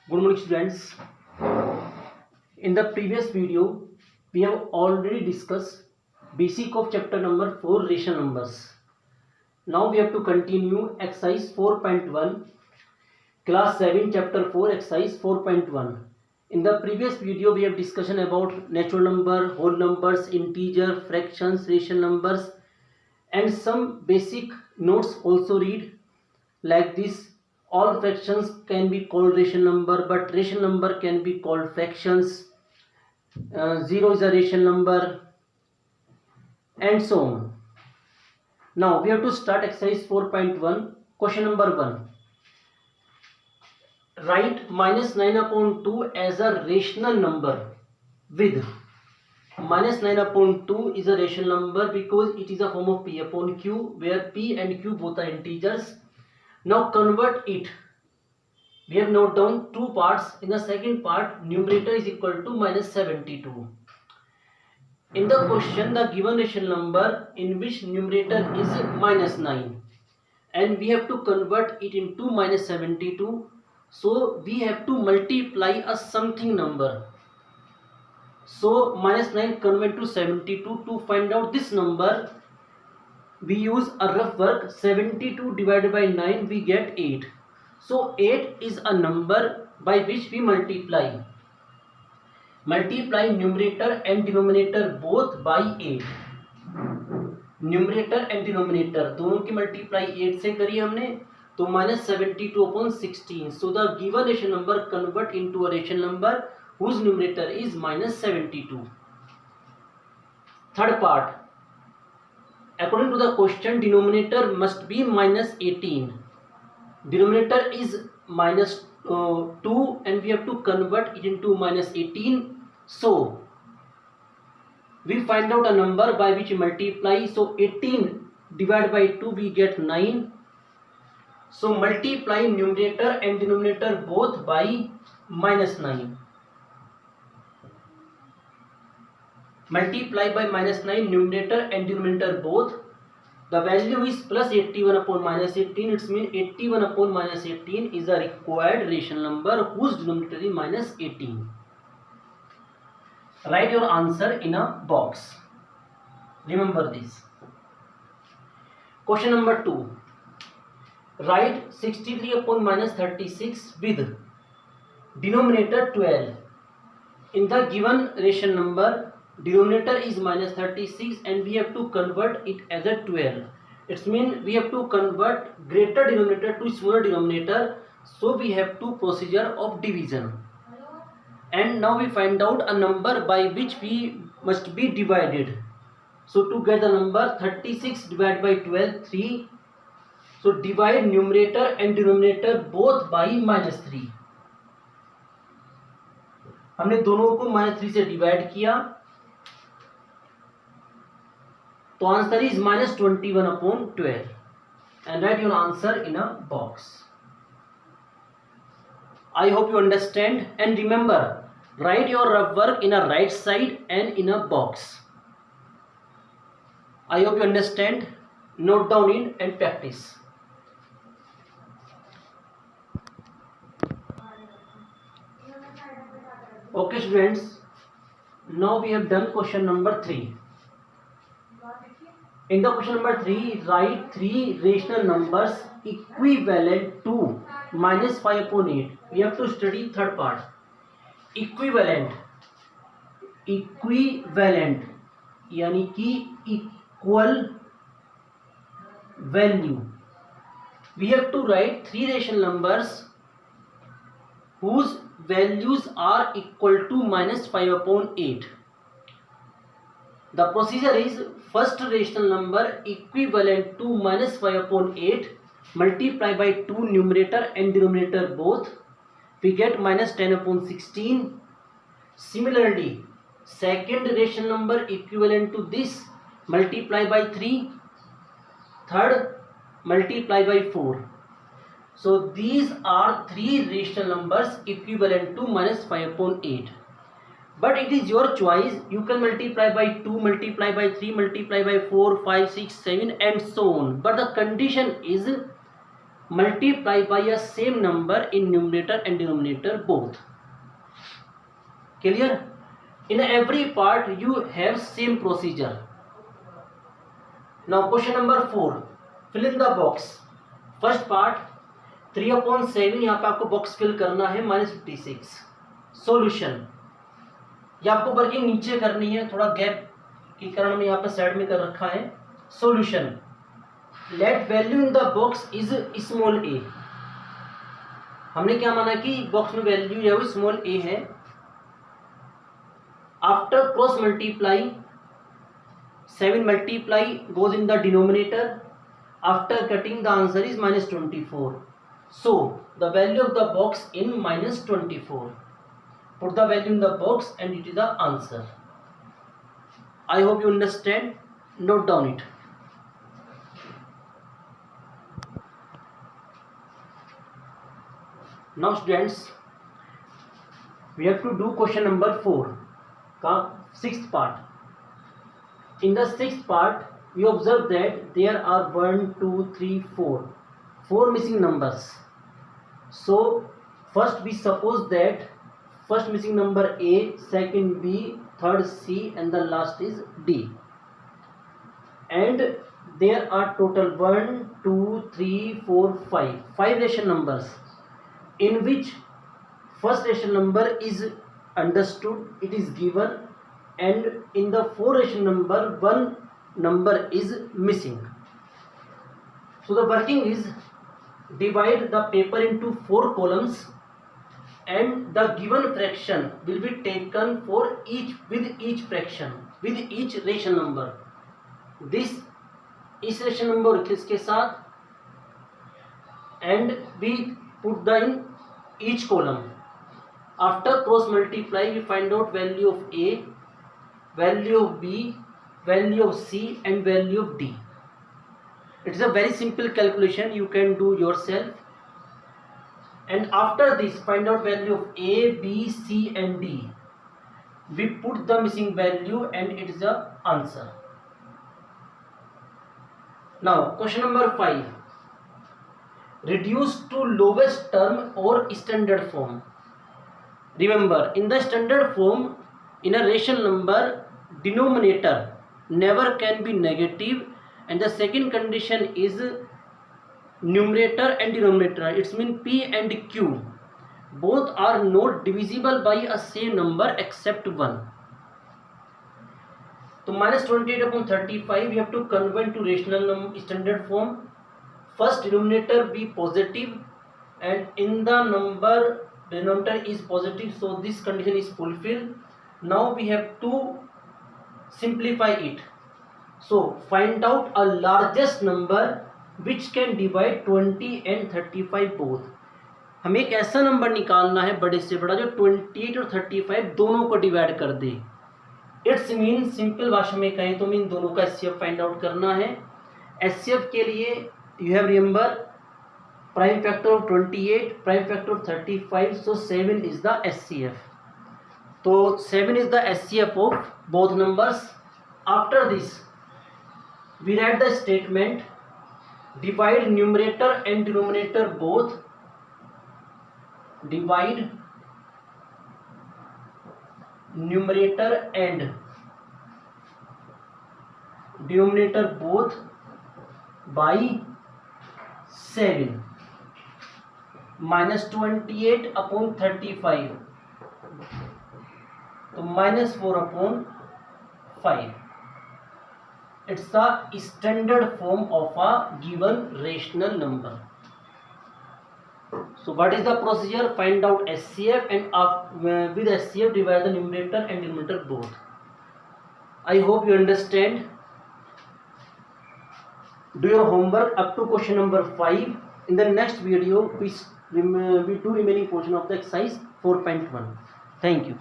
Good morning, students. In the previous video, we have already discussed basic of chapter number 4, rational numbers. Now we have to continue exercise 4.1, class 7, chapter 4, exercise 4.1. In the previous video, we have discussion about natural number, whole numbers, integer, fractions, rational numbers, and some basic notes also read like this. All fractions can be called rational number, but rational number can be called fractions. 0 is a rational number, and so on. Now we have to start exercise 4.1. Question number 1. Write minus 9 upon 2 as a rational number with minus 9 upon 2 is a rational number because it is a form of p upon q, where p and q both are integers. Now convert it. We have noted down two parts. In the second part, numerator is equal to minus 72. In the question, the given rational number in which numerator is minus 9, and we have to convert it into minus 72. So we have to multiply a something number. So minus 9 convert to 72. To find out this number, we use a rough work. 72 divided by 9, we get 8. So 8 is a number by which we multiply. Multiply numerator and denominator both by 8. Numerator and denominator दोनों की multiply 8 से करी हमने, तो minus 72 upon 16. So the given rational number convert into a rational number whose numerator is minus 72. Third part, according to the question, denominator must be minus 18. Denominator is minus 2 and we have to convert it into minus 18. So we find out a number by which we multiply. So 18 divided by 2, we get 9. So multiply numerator and denominator both by minus 9. Multiply by minus 9 numerator and denominator both. The value is plus 81 upon minus 18. It means 81 upon minus 18 is a required rational number whose denominator is minus 18. Write your answer in a box. Remember this. Question number 2. Write 63 upon minus 36 with denominator 12. In the given rational number, denominator is minus 36 and we have to convert it as a 12. It means we have to convert greater denominator to smaller denominator. So we have to procedure of division. And now we find out a number by which we must be divided. So to get the number 36 divided by 12, 3. So divide numerator and denominator both by minus 3. हमने दोनों को minus 3 से divide किया, तो answer is minus 21 upon 12. And write your answer in a box. I hope you understand, and remember, write your rough work in a right side and in a box. I hope you understand. Note down it and practice. Okay students, now we have done question number 3. In the question number 3, write 3 rational numbers equivalent to minus 5 upon 8. We have to study third part. Equivalent यानी कि equal value. We have to write 3 rational numbers whose values are equal to minus 5 upon 8. The procedure is, first rational number equivalent to minus 5 upon 8 multiply by 2 numerator and denominator both. We get minus 10 upon 16. Similarly, second rational number equivalent to this multiply by 3. Third, multiply by 4. So these are 3 rational numbers equivalent to minus 5 upon 8. But it is your choice. You can multiply by 2, multiply by 3, multiply by 4, 5, 6, 7 and so on. But the condition is multiply by a same number in numerator and denominator both. Clear? In every part you have same procedure. Now question number 4, fill in the box. First part 3/7 यहाँ पे आपको box fill करना है -56. Solution, ये आपको working नीचे करनी है, थोड़ा गैप के कारण मैं यहाँ पे साइड में कर रखा है. Solution, let value in the box is small a. हमने क्या माना कि बॉक्स में वैल्यू जो है स्मॉल a है. After cross multiply 7 multiply goes in the denominator. After cutting the answer is -24. So the value of the box in -24. Put the value in the box and it is the answer. I hope you understand. Note down it. Now students, we have to do question number 4 का 6th part. In the 6th part, we observe that there are 1, 2, 3, 4 missing numbers. So first we suppose that first missing number A, second B, third C, and the last is D. And there are total 1, 2, 3, 4, 5 rational numbers, in which first rational number is understood, it is given, and in the 4 rational number 1 number is missing. So the working is divide the paper into 4 columns and the given fraction will be taken for each fraction with each rational number. This इस rational number किसके साथ, and we put the in each column. After cross multiply we find out value of A, value of B, value of C, and value of D. It is a very simple calculation, you can do yourself. And after this find out value of A, B, C, and D. We put the missing value and it is the answer. Now question number 5, reduce to lowest term or standard form. Remember, in the standard form, in a rational number, denominator never can be negative, and the second condition is numerator and denominator, it's mean P and Q both are not divisible by a same number except 1. So -28/35 we have to convert to rational standard form. First denominator be positive and in the number denominator is positive, so this condition is fulfilled. Now we have to simplify it. So find out a largest number which can divide 20 and 35 both. हमें एक ऐसा number निकालना है बड़े से बड़ा जो 28 और 35 दोनों को डिवाइड कर दे. इट्स मीन, सिंपल भाषा में कहें तो मीन दोनों का एचसीएफ फाइंड आउट करना है. एचसीएफ के लिए you have remember prime factor of 28, prime factor of 35, so 7 is the HCF. तो 7 is the HCF of both numbers. After this we write the statement, divide numerator and denominator both, divide numerator and denominator both by 7. -28/35, तो -4/5. It's the standard form of a given rational number. So what is the procedure? Find out HCF and with HCF divide the numerator and denominator both. I hope you understand. Do your homework up to question number 5. In the next video we do remaining portion of the exercise 4.1. Thank you.